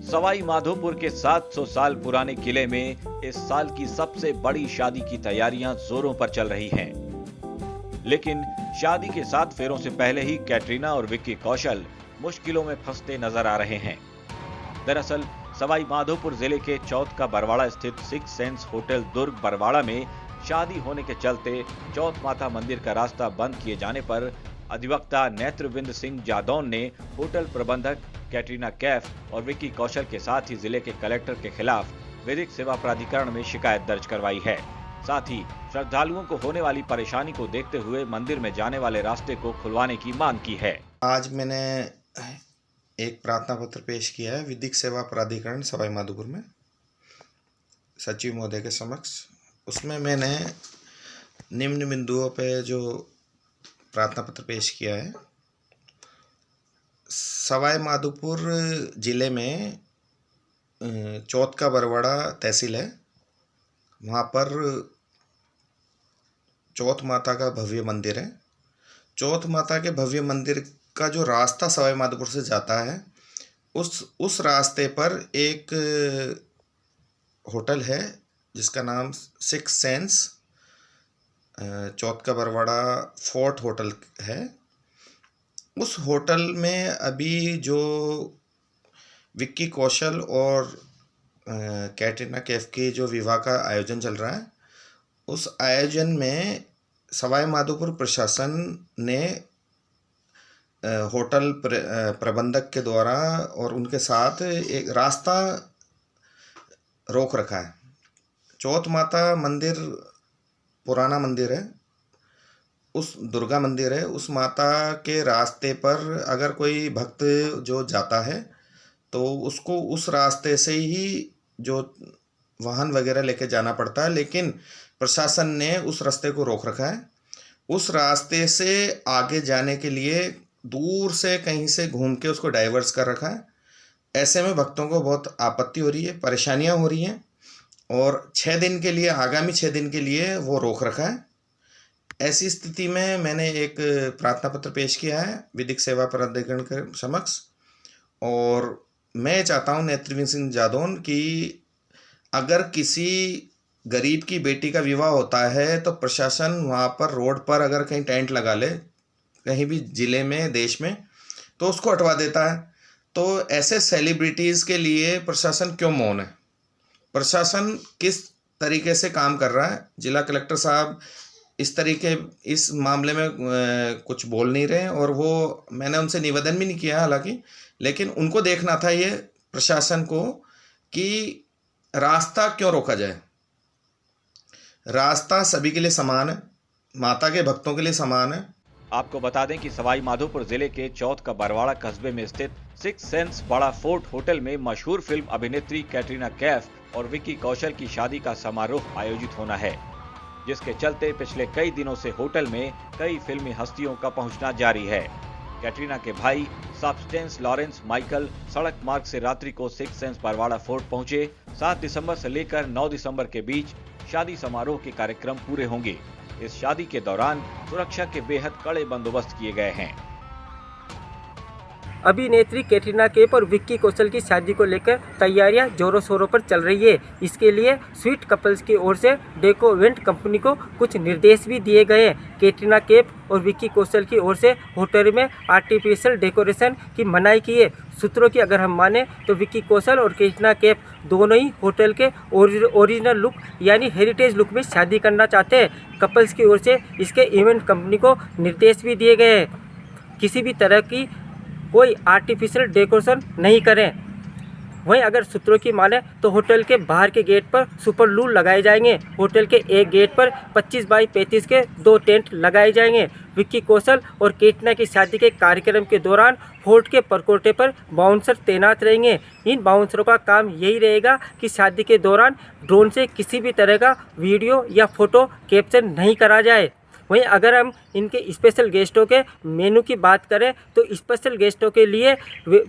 सवाई माधोपुर के 700 साल पुराने किले में इस साल की सबसे बड़ी शादी की तैयारियां जोरों पर चल रही हैं। लेकिन शादी के 7 फेरों से पहले ही कैटरीना और विक्की कौशल मुश्किलों में फंसते नजर आ रहे हैं। दरअसल सवाई माधोपुर जिले के चौथ का बरवाड़ा स्थित सिक्स सेंस होटल दुर्ग बरवाड़ा में शादी होने के चलते चौथ माता मंदिर का रास्ता बंद किए जाने पर अधिवक्ता नेत्रविंद सिंह जादौन ने होटल प्रबंधक कैटरीना कैफ और विक्की कौशल के साथ ही जिले के कलेक्टर के खिलाफ विधिक सेवा प्राधिकरण में शिकायत दर्ज करवाई है। साथ ही श्रद्धालुओं को होने वाली परेशानी को देखते हुए मंदिर में जाने वाले रास्ते को खुलवाने की मांग की है। आज मैंने एक प्रार्थना पत्र पेश किया है विधिक सेवा प्राधिकरण सवाई माधोपुर में सचिव महोदय के समक्ष। उसमें मैंने निम्न बिंदुओं पे जो प्रार्थना पत्र पेश किया है। सवाई माधोपुर जिले में चौथ का बरवाड़ा तहसील है। वहाँ पर चौथ माता का भव्य मंदिर है। चौथ माता के भव्य मंदिर का जो रास्ता सवाई माधोपुर से जाता है उस रास्ते पर एक होटल है जिसका नाम सिक्स सेंस चौथ का बरवाड़ा फोर्ट होटल है। उस होटल में अभी जो विक्की कौशल और कैटरीना कैफ के जो विवाह का आयोजन चल रहा है, उस आयोजन में सवाई माधोपुर प्रशासन ने होटल प्रबंधक के द्वारा और उनके साथ एक रास्ता रोक रखा है। चौथ माता मंदिर पुराना मंदिर है, उस दुर्गा मंदिर है। उस माता के रास्ते पर अगर कोई भक्त जो जाता है तो उसको उस रास्ते से ही जो वाहन वगैरह लेके जाना पड़ता है, लेकिन प्रशासन ने उस रास्ते को रोक रखा है। उस रास्ते से आगे जाने के लिए दूर से कहीं से घूम के उसको डाइवर्स कर रखा है। ऐसे में भक्तों को बहुत आपत्ति हो रही है, परेशानियां हो रही हैं और 6 दिन के लिए, आगामी 6 दिन के लिए वो रोक रखा है। ऐसी स्थिति में मैंने एक प्रार्थना पत्र पेश किया है विधिक सेवा प्राधिकरण के समक्ष और मैं चाहता हूं नेत्रविंद सिंह जादौन कि अगर किसी गरीब की बेटी का विवाह होता है तो प्रशासन वहां पर रोड पर अगर कहीं टेंट लगा ले, कहीं भी जिले में, देश में, तो उसको हटवा देता है। तो ऐसे सेलिब्रिटीज़ के लिए प्रशासन क्यों मौन है? प्रशासन किस तरीके से काम कर रहा है? जिला कलेक्टर साहब इस मामले में कुछ बोल नहीं रहे और वो मैंने उनसे निवेदन भी नहीं किया हालांकि, लेकिन उनको देखना था ये प्रशासन को कि रास्ता क्यों रोका जाए। रास्ता सभी के लिए समान है, माता के भक्तों के लिए समान है। आपको बता दें कि सवाई माधोपुर जिले के चौथ का बरवाड़ा कस्बे में स्थित सिक्स सेंस बड़ा फोर्ट होटल में मशहूर फिल्म अभिनेत्री कैटरीना कैफ और विक्की कौशल की शादी का समारोह आयोजित होना है, जिसके चलते पिछले कई दिनों से होटल में कई फिल्मी हस्तियों का पहुंचना जारी है। कैटरीना के भाई सब्सटेंस लॉरेंस माइकल सड़क मार्ग से रात्रि को सिक्स सेंस बरवाड़ा फोर्ट पहुंचे। 7 दिसंबर से लेकर 9 दिसंबर के बीच शादी समारोह के कार्यक्रम पूरे होंगे। इस शादी के दौरान सुरक्षा के बेहद कड़े बंदोबस्त किए गए हैं। अभिनेत्री कैटरीना कैफ और विक्की कौशल की शादी को लेकर तैयारियां जोरों शोरों पर चल रही है। इसके लिए स्वीट कपल्स की ओर से डेको इवेंट कंपनी को कुछ निर्देश भी दिए गए हैं। कैटरीना कैफ और विक्की कौशल की ओर से होटल में आर्टिफिशियल डेकोरेशन की मनाही की है। सूत्रों की अगर हम माने तो विक्की कौशल और कैटरीना कैफ दोनों ही होटल के ओरिजिनल लुक यानी हेरिटेज लुक में शादी करना चाहते हैं। कपल्स की ओर से इसके इवेंट कंपनी को निर्देश भी दिए गए हैं किसी भी तरह की कोई आर्टिफिशियल डेकोरेशन नहीं करें। वहीं अगर सूत्रों की माने तो होटल के बाहर के गेट पर सुपर लूल लगाए जाएंगे। होटल के एक गेट पर 25 बाई 35 के 2 टेंट लगाए जाएंगे। विक्की कौशल और कैटरीना की शादी के कार्यक्रम के दौरान फोर्ट के परकोटे पर बाउंसर तैनात रहेंगे। इन बाउंसरों का काम यही रहेगा कि शादी के दौरान ड्रोन से किसी भी तरह का वीडियो या फोटो कैप्चर नहीं करा जाए। वहीं अगर हम इनके स्पेशल गेस्टों के मेनू की बात करें तो स्पेशल गेस्टों के लिए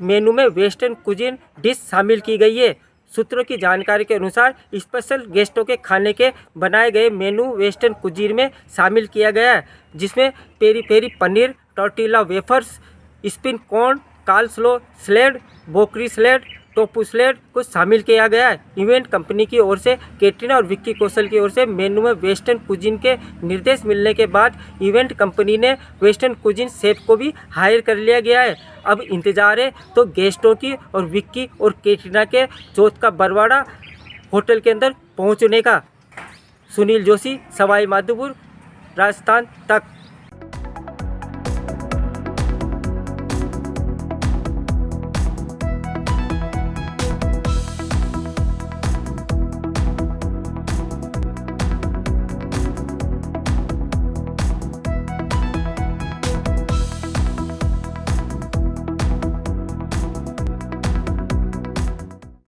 मेनू में वेस्टर्न कुजिन डिश शामिल की गई है। सूत्रों की जानकारी के अनुसार स्पेशल गेस्टों के खाने के बनाए गए मेनू वेस्टर्न कुजीन में शामिल किया गया है, जिसमें peri peri paneer, tortilla wafers, spin corn, coleslaw salad, broccoli salad, tofu स्लेट को शामिल किया गया है। इवेंट कंपनी की ओर से कैटरीना और विक्की कौशल की ओर से मेन्यू में वेस्टर्न कुजिन के निर्देश मिलने के बाद इवेंट कंपनी ने वेस्टर्न कुजिन शेफ को भी हायर कर लिया गया है। अब इंतजार है तो गेस्टों की और विक्की और कैटरीना के चौथ का बरवाड़ा होटल के अंदर पहुंचने का। सुनील जोशी, सवाई माधोपुर, राजस्थान तक।